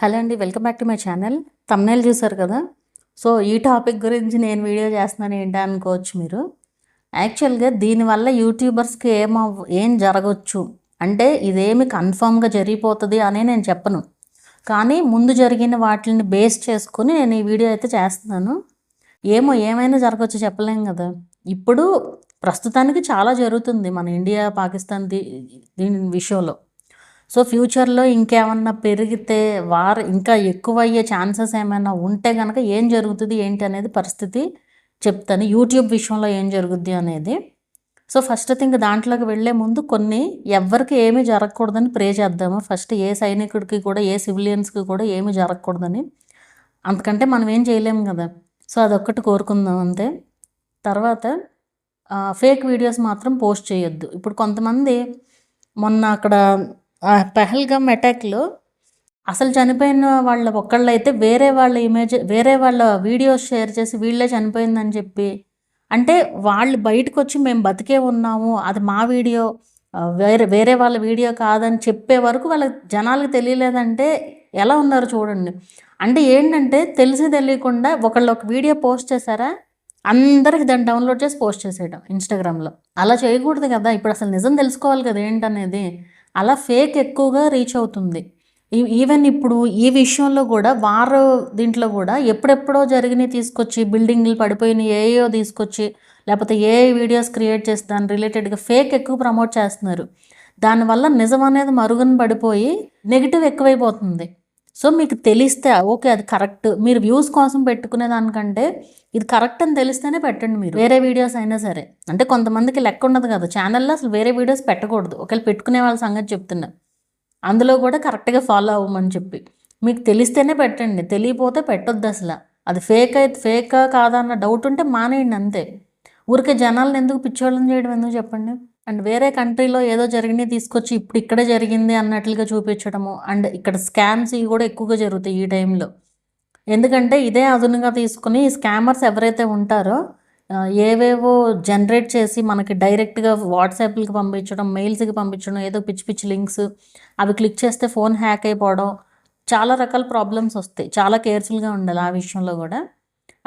Hello అండి, welcome back to my channel. Thumbnail చూసారు కదా. సో ఈ టాపిక్ గురించి నేను వీడియో చేస్తున్నాను ఏంటి అనుకోవచ్చు మీరు. యాక్చువల్గా దీనివల్ల యూట్యూబర్స్కి ఏం జరగవచ్చు అంటే ఇదేమి కన్ఫామ్గా జరిగిపోతుంది అని నేను చెప్పను, కానీ ముందు జరిగిన వాటిని బేస్ చేసుకుని నేను ఈ వీడియో అయితే చేస్తున్నాను. ఏమైనా జరగవచ్చు చెప్పలేం కదా. ఇప్పుడు ప్రస్తుతానికి చాలా జరుగుతుంది మన ఇండియా పాకిస్తాన్ దీని విషయంలో. సో ఫ్యూచర్లో ఇంకేమన్నా పెరిగితే ఇంకా ఎక్కువయ్యే ఛాన్సెస్ ఏమైనా ఉంటే కనుక ఏం జరుగుతుంది ఏంటి అనేది పరిస్థితి చెప్తాను, యూట్యూబ్ విషయంలో ఏం జరుగుద్ది అనేది. సో ఫస్ట్ థింగ్ దాంట్లోకి వెళ్ళే ముందు ఎవరికి ఏమీ జరగకూడదని ప్రే చేద్దాము. ఫస్ట్ ఏ సైనికుడికి కూడా ఏ సివిలియన్స్కి కూడా ఏమీ జరగకూడదని, అంతకంటే మనం ఏం చేయలేము కదా. సో అదొక్కటి కోరుకుందాం అంతే. తర్వాత ఫేక్ వీడియోస్ మాత్రం పోస్ట్ చేయొద్దు. ఇప్పుడు కొంతమంది మొన్న అక్కడ పెహల్గామ్ అటాక్లో అసలు చనిపోయిన ఒక్కళ్ళైతే వేరే వాళ్ళ వీడియోస్ షేర్ చేసి వీళ్ళే చనిపోయిందని చెప్పి, అంటే వాళ్ళు బయటకు వచ్చి మేము బతికే ఉన్నాము, అది మా వీడియో, వేరే వాళ్ళ వీడియో కాదని చెప్పే వరకు వాళ్ళ జనాలకు తెలియలేదంటే ఎలా ఉన్నారు చూడండి. అంటే ఏంటంటే తెలిసి తెలియకుండా ఒక వీడియో పోస్ట్ చేశారా, అందరికి దాన్ని డౌన్లోడ్ చేసి పోస్ట్ చేసేయడం ఇన్స్టాగ్రామ్లో. అలా చేయకూడదు కదా. ఇప్పుడు అసలు నిజం తెలుసుకోవాలి కదా ఏంటనేది. అలా ఫేక్ ఎక్కువగా రీచ్ అవుతుంది. ఈవెన్ ఇప్పుడు ఈ విషయంలో కూడా దీంట్లో కూడా ఎప్పుడెప్పుడో జరిగినవి తీసుకొచ్చి, బిల్డింగ్లు పడిపోయిన ఏయో తీసుకొచ్చి, లేకపోతే ఏ వీడియోస్ క్రియేట్ చేసి దాని రిలేటెడ్గా ఫేక్ ఎక్కువ ప్రమోట్ చేస్తున్నారు. దానివల్ల నిజం అనేది మరుగున పడిపోయి నెగిటివ్ ఎక్కువైపోతుంది. సో మీకు తెలిస్తే ఓకే అది కరెక్ట్, మీరు వ్యూస్ కోసం పెట్టుకునే దానికంటే ఇది కరెక్ట్ అని తెలిస్తేనే పెట్టండి. మీరు వేరే వీడియోస్ అయినా సరే, అంటే కొంతమందికి లెక్క ఉండదు కదా ఛానల్లో, అసలు వేరే వీడియోస్ పెట్టకూడదు. ఒకవేళ పెట్టుకునే వాళ్ళ సంగతి చెప్తున్నా, అందులో కూడా కరెక్ట్గా ఫాలో అవ్వమని చెప్పి మీకు తెలిస్తేనే పెట్టండి, తెలియపోతే పెట్టొద్దు. అసలు అది ఫేక్ కాదా అన్న డౌట్ ఉంటే మానేయండి అంతే. ఊరికే జనాలను ఎందుకు పిచ్చోళ్ళని చేయడం ఎందుకు చెప్పండి. అండ్ వేరే కంట్రీలో ఏదో జరిగినవి తీసుకొచ్చి ఇప్పుడు ఇక్కడే జరిగింది అన్నట్లుగా చూపించడము, అండ్ ఇక్కడ స్కామ్స్ ఇవి కూడా ఎక్కువగా జరుగుతాయి ఈ టైంలో. ఎందుకంటే ఇదే అదునుగా తీసుకుని స్కామర్స్ ఎవరైతే ఉంటారో ఏవేవో జనరేట్ చేసి మనకి డైరెక్ట్గా వాట్సాప్లకి పంపించడం, మెయిల్స్కి పంపించడం, ఏదో పిచ్చి పిచ్చి లింక్స్, అవి క్లిక్ చేస్తే ఫోన్ హ్యాక్ అయిపోవడం, చాలా రకాల ప్రాబ్లమ్స్ వస్తాయి. చాలా కేర్ఫుల్గా ఉండాలి ఆ విషయంలో కూడా.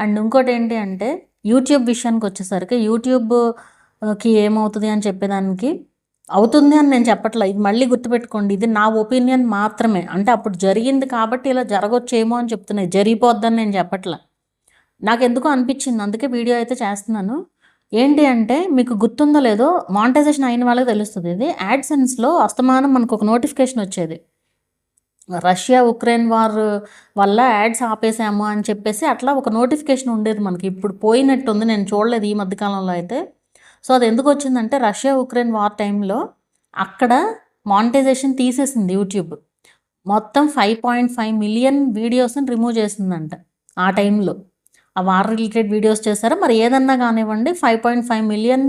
అండ్ ఇంకోటి ఏంటి అంటే యూట్యూబ్ విషయానికి వచ్చేసరికి, యూట్యూబ్కి ఏమవుతుంది అని చెప్పేదానికి అవుతుంది అని నేను చెప్పట్లేదు. ఇది మళ్ళీ గుర్తుపెట్టుకోండి, ఇది నా ఒపీనియన్ మాత్రమే. అంటే అప్పుడు జరిగింది కాబట్టి ఇలా జరగొచ్చేమో అని చెప్తున్నాయి, జరిగిపోద్దని నేను చెప్పట్లా. నాకు ఎందుకో అనిపించింది, అందుకే వీడియో అయితే చేస్తున్నాను. ఏంటి అంటే మీకు గుర్తుందో లేదో, మానిటైజేషన్ అయిన వాళ్ళకి తెలుస్తుంది. ఇది యాడ్సెన్స్లో అస్తమానం మనకు ఒక నోటిఫికేషన్ వచ్చేది, రష్యా ఉక్రెయిన్ వార్ వల్ల యాడ్స్ ఆపేసాము అని చెప్పేసి అట్లా ఒక నోటిఫికేషన్ ఉండేది మనకి. ఇప్పుడు పోయినట్టుంది, నేను చూడలేదు ఈ మధ్యకాలంలో అయితే. సో అది ఎందుకు వచ్చిందంటే రష్యా ఉక్రెయిన్ వార్ టైంలో అక్కడ మానిటైజేషన్ తీసేసింది యూట్యూబ్. మొత్తం 5.5 మిలియన్ వీడియోస్ని రిమూవ్ చేసిందంట ఆ టైంలో. ఆ వార్ రిలేటెడ్ వీడియోస్ చేశారా మరి ఏదన్నా కానివ్వండి, 5.5 మిలియన్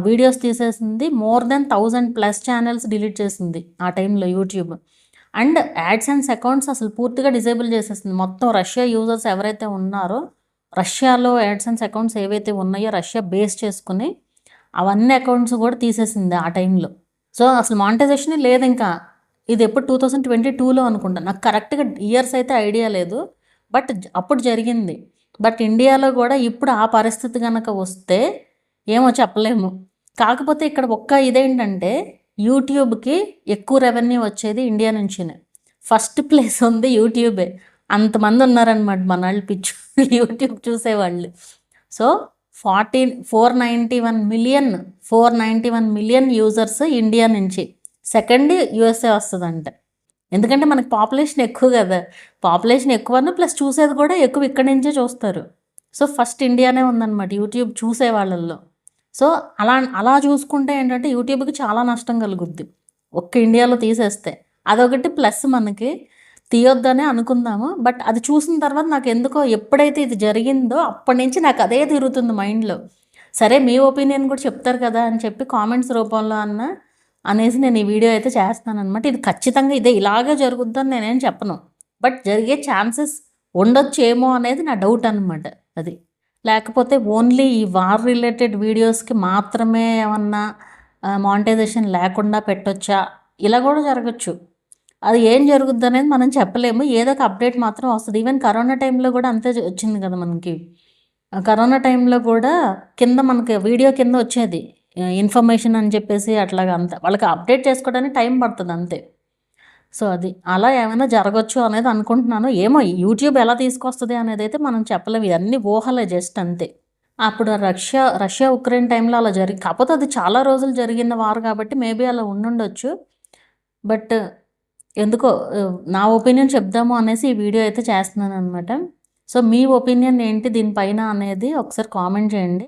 వీడియోస్ తీసేసింది. మోర్ దెన్ 1000+ ఛానల్స్ డిలీట్ చేసింది ఆ టైంలో యూట్యూబ్. అండ్ యాడ్సెన్స్ అకౌంట్స్ అసలు పూర్తిగా డిజేబుల్ చేసేసింది. మొత్తం రష్యా యూజర్స్ ఎవరైతే ఉన్నారో, రష్యాలో యాడ్సెన్స్ అకౌంట్స్ ఏవైతే ఉన్నాయో రష్యా బేస్ చేసుకుని అవన్నీ అకౌంట్స్ కూడా తీసేసింది ఆ టైంలో. సో అసలు మానిటైజేషన్ లేదు ఇంకా. ఇది ఎప్పుడు 2022లో అనుకుంటా, నాకు కరెక్ట్గా ఇయర్స్ అయితే ఐడియా లేదు, బట్ అప్పుడు జరిగింది. బట్ ఇండియాలో కూడా ఇప్పుడు ఆ పరిస్థితి కనుక వస్తే ఏమో చెప్పలేము. కాకపోతే ఇక్కడ ఇదేంటంటే యూట్యూబ్కి ఎక్కువ రెవెన్యూ వచ్చేది ఇండియా నుంచినే. ఫస్ట్ ప్లేస్ ఉంది యూట్యూబే. అంతమంది ఉన్నారనమాట మన వాళ్ళు పిచ్చు యూట్యూబ్ చూసేవాళ్ళు. సో 491 మిలియన్ యూజర్స్ ఇండియా నుంచి. సెకండ్ యూఎస్ఏ వస్తుందంట, ఎందుకంటే మనకి పాపులేషన్ ఎక్కువ కదా. పాపులేషన్ ఎక్కువను ప్లస్ చూసేది కూడా ఎక్కువ ఇక్కడి నుంచే చూస్తారు. సో ఫస్ట్ ఇండియానే ఉందన్నమాట యూట్యూబ్ చూసే వాళ్ళల్లో. సో అలా చూసుకుంటే ఏంటంటే యూట్యూబ్కి చాలా నష్టం కలుగుద్ది ఒక్క ఇండియాలో తీసేస్తే. అదొకటి ప్లస్, మనకి తీయొద్దనే అనుకుందాము. బట్ అది చూసిన తర్వాత నాకు ఎందుకో ఎప్పుడైతే ఇది జరిగిందో అప్పటి నుంచి నాకు అదే తిరుగుతుంది మైండ్లో. సరే మీ ఒపీనియన్ కూడా చెప్తారు కదా అని చెప్పి కామెంట్స్ రూపంలో అనేసి నేను ఈ వీడియో అయితే చేస్తాను అనమాట. ఇది ఖచ్చితంగా ఇలాగే జరుగుద్దని నేనేం చెప్పను, బట్ జరిగే ఛాన్సెస్ ఉండొచ్చేమో అనేది నా డౌట్ అనమాట. అది లేకపోతే ఓన్లీ ఈ వార్ రిలేటెడ్ వీడియోస్కి మాత్రమే ఏమన్నా మానిటైజేషన్ లేకుండా పెట్టొచ్చా, ఇలా కూడా జరగచ్చు. అది ఏం జరుగుద్ది అనేది మనం చెప్పలేము. ఏదో ఒక అప్డేట్ మాత్రం వస్తది. ఈవెన్ కరోనా టైంలో కూడా అంతే వచ్చింది కదా మనకి. కరోనా టైంలో కూడా కింద మనకి వీడియో కింద వచ్చేది. ఇన్ఫర్మేషన్ అని చెప్పేసి అట్లాగా అంతా. వాళ్ళకి అప్డేట్ చేసుకోవడానికి టైం పడుతుంది అంతే. సో అది. అలా ఏమైనా జరగొచ్చు అనేది అనుకుంటున్నాను. ఏమో యూట్యూబ్ ఎలా తీసుకొస్తది అనేదైతే మనం చెప్పలేము. ఇవన్నీ ఊహలే జస్ట్ అంతే. అప్పుడు రష్యా, ఉక్రెయిన్ టైంలో అలా కాకపోతే అది చాలా రోజులు జరిగిన వార్ కాబట్టి మేబీ అలా ఉండుండొచ్చు. బట్ ఎందుకో నా ఒపీనియన్ చెప్దాము అనేసి ఈ వీడియో అయితే చేస్తున్నాననమాట. సో మీ ఒపీనియన్ ఏంటి దీనిపైన అనేది ఒకసారి కామెంట్ చేయండి.